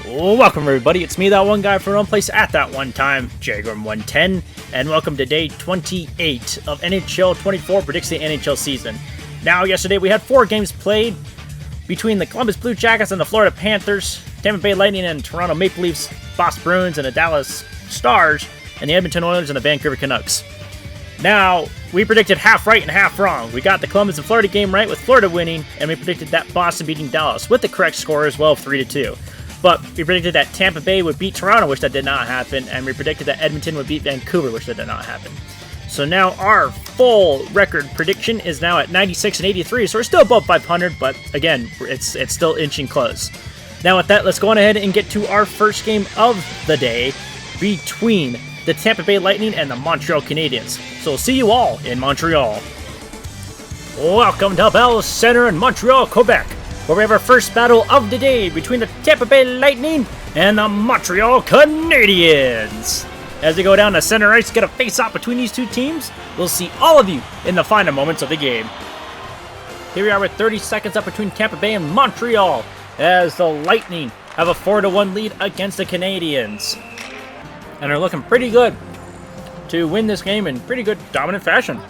Welcome everybody, it's me, that one guy from one place at that one time, Jagrum110, and welcome to day 28 of NHL 24 predicts the NHL season. Now, yesterday we had 4 games played between the Columbus Blue Jackets and the Florida Panthers, Tampa Bay Lightning and Toronto Maple Leafs, Boston Bruins and the Dallas Stars, and the Edmonton Oilers and the Vancouver Canucks. Now, we predicted half right and half wrong. We got the Columbus and Florida game right with Florida winning, and we predicted that Boston beating Dallas with the correct score as well of 3-2. But we predicted that Tampa Bay would beat Toronto, which that did not happen, and we predicted that Edmonton would beat Vancouver, which that did not happen. So now our full record prediction is now at 96 and 83, so we're still above 500, but again, it's still inching close. Now with that, let's go on ahead and get to our first game of the day between the Tampa Bay Lightning and the Montreal Canadiens. So we'll see you all in Montreal. Welcome to Bell Center in Montreal, Quebec, where we have our first battle of the day between the Tampa Bay Lightning and the Montreal Canadiens. As we go down to center ice, get a face-off between these two teams. We'll see all of you in the final moments of the game. Here we are with 30 seconds up between Tampa Bay and Montreal, as the Lightning have a 4-1 lead against the Canadiens, and are looking pretty good to win this game in pretty good dominant fashion.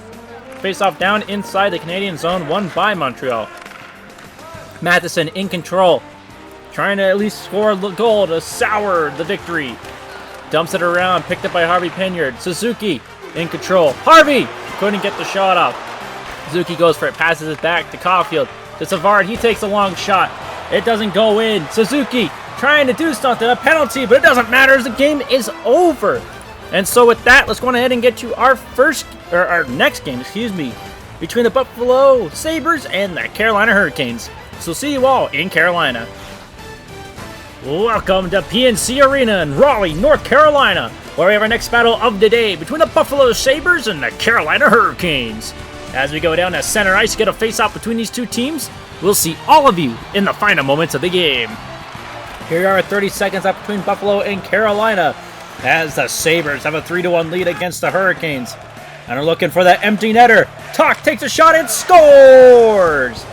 Face-off down inside the Canadian zone, won by Montreal. Matheson in control, trying to at least score a goal to sour the victory. Dumps it around, picked up by Harvey Pinyard. Suzuki in control. Harvey couldn't get the shot off. Suzuki goes for it, passes it back to Caulfield. To Savard, he takes a long shot. It doesn't go in. Suzuki trying to do something, a penalty, but it doesn't matter as the game is over. And so with that, let's go on ahead and get to our next game, between the Buffalo Sabres and the Carolina Hurricanes. So see you all in Carolina. Welcome to PNC Arena in Raleigh, North Carolina, where we have our next battle of the day between the Buffalo Sabres and the Carolina Hurricanes. As we go down to center ice, get a face-off between these two teams. We'll see all of you in the final moments of the game. Here we are at 30 seconds up between Buffalo and Carolina, as the Sabres have a 3-1 lead against the Hurricanes, and are looking for that empty netter. Talk takes a shot and scores!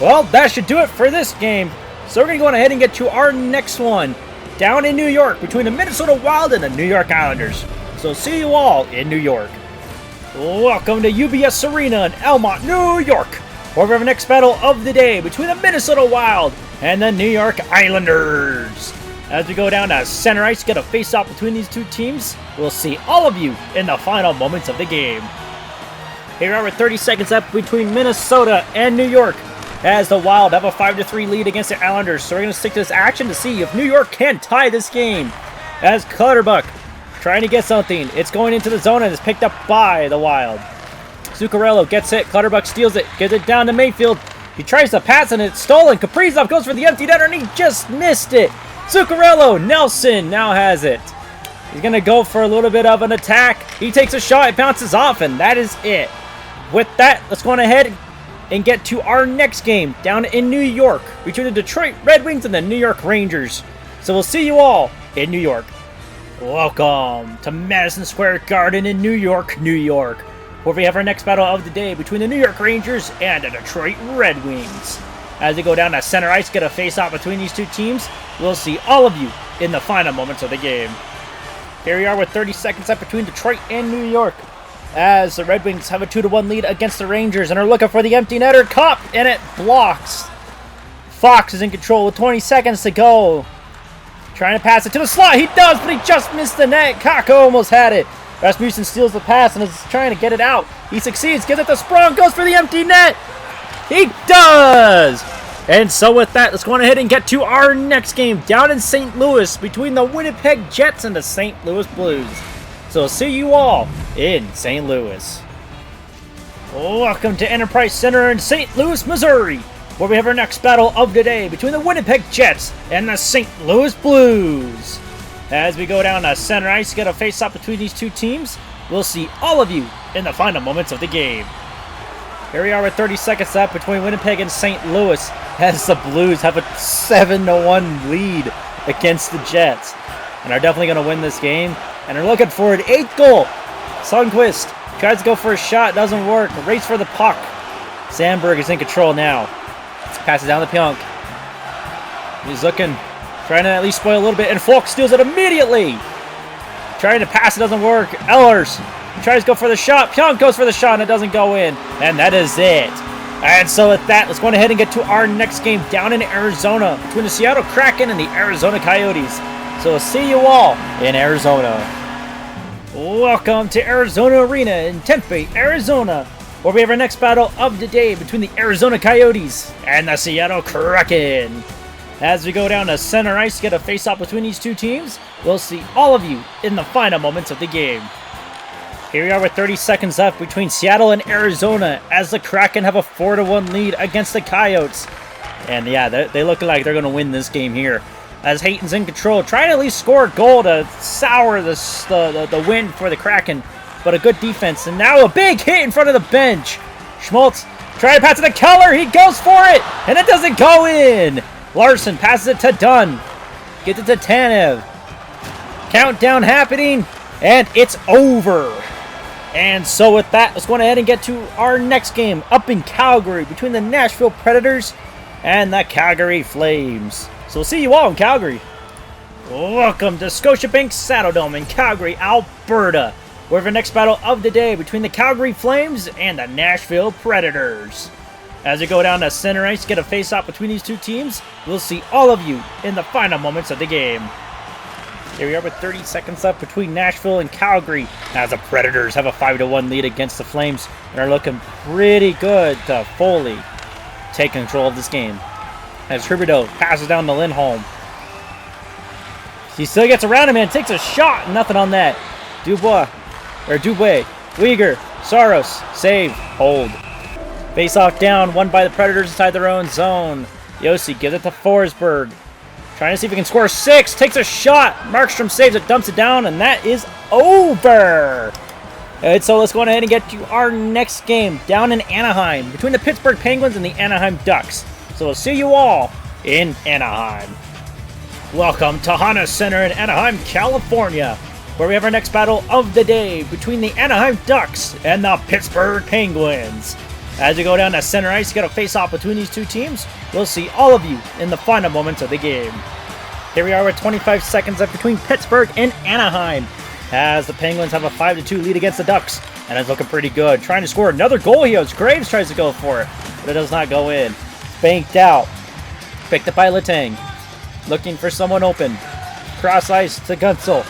Well, that should do it for this game. So we're going to go on ahead and get to our next one down in New York between the Minnesota Wild and the New York Islanders. So see you all in New York. Welcome to UBS Arena in Elmont, New York, where we have our next battle of the day between the Minnesota Wild and the New York Islanders. As we go down to center ice, get a face-off between these two teams. We'll see all of you in the final moments of the game. Here we are with 30 seconds left between Minnesota and New York, as the Wild have a 5-3 lead against the Islanders. So we're going to stick to this action to see if New York can tie this game. As Clutterbuck trying to get something. It's going into the zone and is picked up by the Wild. Zuccarello gets it. Clutterbuck steals it. Gives it down to Mayfield. He tries to pass and it's stolen. Kaprizov goes for the empty netter and he just missed it. Zuccarello, Nelson now has it. He's going to go for a little bit of an attack. He takes a shot. It bounces off and that is it. With that, let's go on ahead and get to our next game down in New York between the Detroit Red Wings and the New York Rangers. So we'll see you all in New York. Welcome to Madison Square Garden in New York, New York, where we have our next battle of the day between the New York Rangers and the Detroit Red Wings. As we go down to center ice, get a face-off between these two teams. We'll see all of you in the final moments of the game. Here we are with 30 seconds left between Detroit and New York, as the Red Wings have a 2-1 lead against the Rangers and are looking for the empty netter. Cup, and it blocks. Fox is in control with 20 seconds to go. Trying to pass it to the slot. He does, but he just missed the net. Kakko almost had it. Rasmussen steals the pass and is trying to get it out. He succeeds, gives it to Sprong, goes for the empty net. He does! And so with that, let's go on ahead and get to our next game down in St. Louis between the Winnipeg Jets and the St. Louis Blues. So see you all in St. Louis. Welcome to Enterprise Center in St. Louis, Missouri, where we have our next battle of the day between the Winnipeg Jets and the St. Louis Blues. As we go down to center ice, get a face-off between these two teams. We'll see all of you in the final moments of the game. Here we are with 30 seconds left between Winnipeg and St. Louis, as the Blues have a 7-1 lead against the Jets and are definitely going to win this game. And are looking for an 8th goal. Sundqvist tries to go for a shot, doesn't work. Race for the puck. Sandberg is in control now. Passes down the Pionk. He's looking Trying to at least spoil a little bit, and Falk steals it immediately. Trying to pass, it doesn't work. Ehlers tries to go for the shot. Pionk goes for the shot, and it doesn't go in. And that is it. And so with that, let's go ahead and get to our next game down in Arizona between the Seattle Kraken and the Arizona Coyotes. So we'll see you all in Arizona. Welcome to Arizona Arena in Tempe, Arizona, where we have our next battle of the day between the Arizona Coyotes and the Seattle Kraken. As we go down to center ice to get a face-off between these two teams, we'll see all of you in the final moments of the game. Here we are with 30 seconds left between Seattle and Arizona as the Kraken have a 4-1 lead against the Coyotes. And yeah, they look like they're going to win this game here. As Hayton's in control, trying to at least score a goal to sour the win for the Kraken. But a good defense, and now a big hit in front of the bench. Schmaltz trying to pass it to Keller, he goes for it, and it doesn't go in. Larson passes it to Dunn, gets it to Tanev. Countdown happening, and it's over. And so with that, let's go ahead and get to our next game up in Calgary between the Nashville Predators and the Calgary Flames. So we'll see you all in Calgary. Welcome to Scotiabank Saddledome in Calgary, Alberta. We have our next battle of the day between the Calgary Flames and the Nashville Predators. As we go down to center ice to get a face-off between these two teams, we'll see all of you in the final moments of the game. Here we are with 30 seconds left between Nashville and Calgary as the Predators have a 5-1 lead against the Flames and are looking pretty good to fully take control of this game. As Huberdeau passes down to Lindholm. He still gets around him and takes a shot. Nothing on that. Dubois, Uyghur, Saros, save, hold. Face-off down, won by the Predators inside their own zone. Yossi gives it to Forsberg. Trying to see if he can score 6. Takes a shot. Markstrom saves it, dumps it down, and that is over. And so let's go ahead and get to our next game down in Anaheim between the Pittsburgh Penguins and the Anaheim Ducks. So we'll see you all in Anaheim. Welcome to Honda Center in Anaheim, California, where we have our next battle of the day between the Anaheim Ducks and the Pittsburgh Penguins. As we go down to center ice to get a face-off between these two teams, we'll see all of you in the final moments of the game. Here we are with 25 seconds left between Pittsburgh and Anaheim, as the Penguins have a 5-2 lead against the Ducks, and it's looking pretty good. Trying to score another goal here. Graves tries to go for it, but it does not go in. Banked out. Picked up by Letang. Looking for someone open. Cross ice to Gunsel.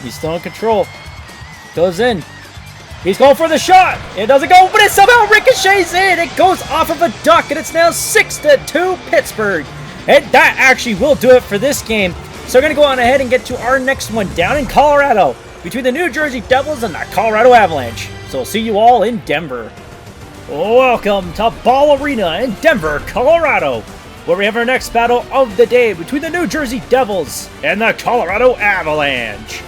He's still in control. Goes in. He's going for the shot. It doesn't go, but it somehow ricochets in. It goes off of a duck, and it's now 6-2 Pittsburgh. And that actually will do it for this game. So we're going to go on ahead and get to our next one down in Colorado between the New Jersey Devils and the Colorado Avalanche. So we'll see you all in Denver. Welcome to Ball Arena in Denver, Colorado, where we have our next battle of the day between the New Jersey Devils and the Colorado Avalanche.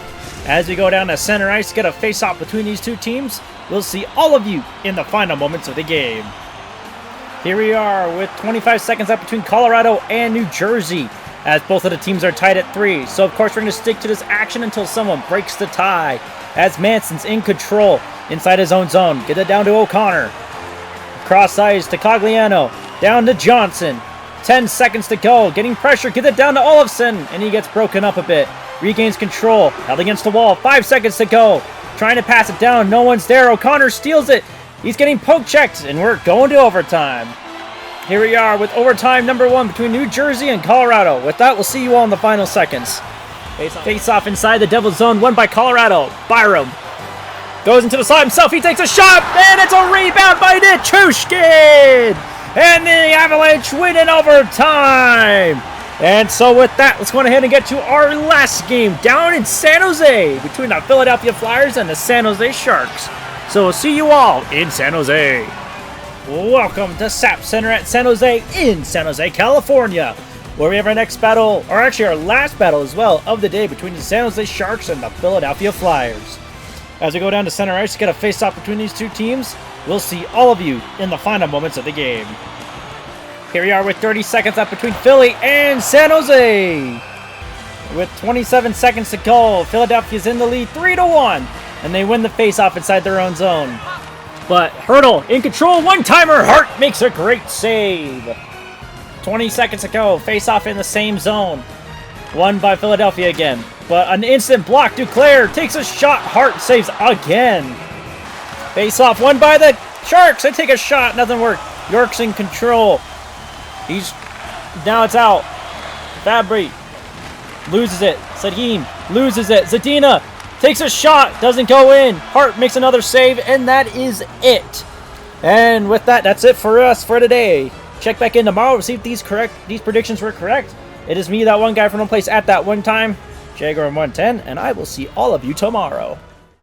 As we go down to center ice to get a face-off between these two teams, we'll see all of you in the final moments of the game. Here we are with 25 seconds left between Colorado and New Jersey, as both of the teams are tied at 3. So of course we're going to stick to this action until someone breaks the tie, as Manson's in control inside his own zone. Get it down to O'Connor. Cross ice to Cogliano, down to Johnson. 10 seconds to go, getting pressure, get it down to Olofsson, and he gets broken up a bit. Regains control, held against the wall, 5 seconds to go. Trying to pass it down, no one's there. O'Connor steals it. He's getting poke checked, and we're going to overtime. Here we are with overtime number 1 between New Jersey and Colorado. With that, we'll see you all in the final seconds. Face off inside the Devil's zone, won by Colorado. Byram goes into the slot himself. He takes a shot, and it's a rebound by Nichushkin. And the Avalanche win in overtime. And so with that, let's go ahead and get to our last game down in San Jose between the Philadelphia Flyers and the San Jose Sharks. So we'll see you all in San Jose. Welcome to SAP Center at San Jose in San Jose, California, where we have our next battle, or actually our last battle as well, of the day between the San Jose Sharks and the Philadelphia Flyers. As we go down to center ice to get a face-off between these two teams, we'll see all of you in the final moments of the game. Here we are with 30 seconds left between Philly and San Jose. With 27 seconds to go, Philadelphia's in the lead 3-1, and they win the face-off inside their own zone. But Hurdle in control, one-timer, Hart makes a great save. 20 seconds to go. Face off in the same zone. Won by Philadelphia again. But an instant block. Duclair takes a shot. Hart saves again. Face off. Won by the Sharks. They take a shot. Nothing worked. York's in control. Now it's out. Fabry loses it. Sadine loses it. Zadina takes a shot. Doesn't go in. Hart makes another save. And that is it. And with that, that's it for us for today. Check back in tomorrow to see if these predictions were correct. It is me, that one guy from one place at that one time, Jaguar 110, and I will see all of you tomorrow.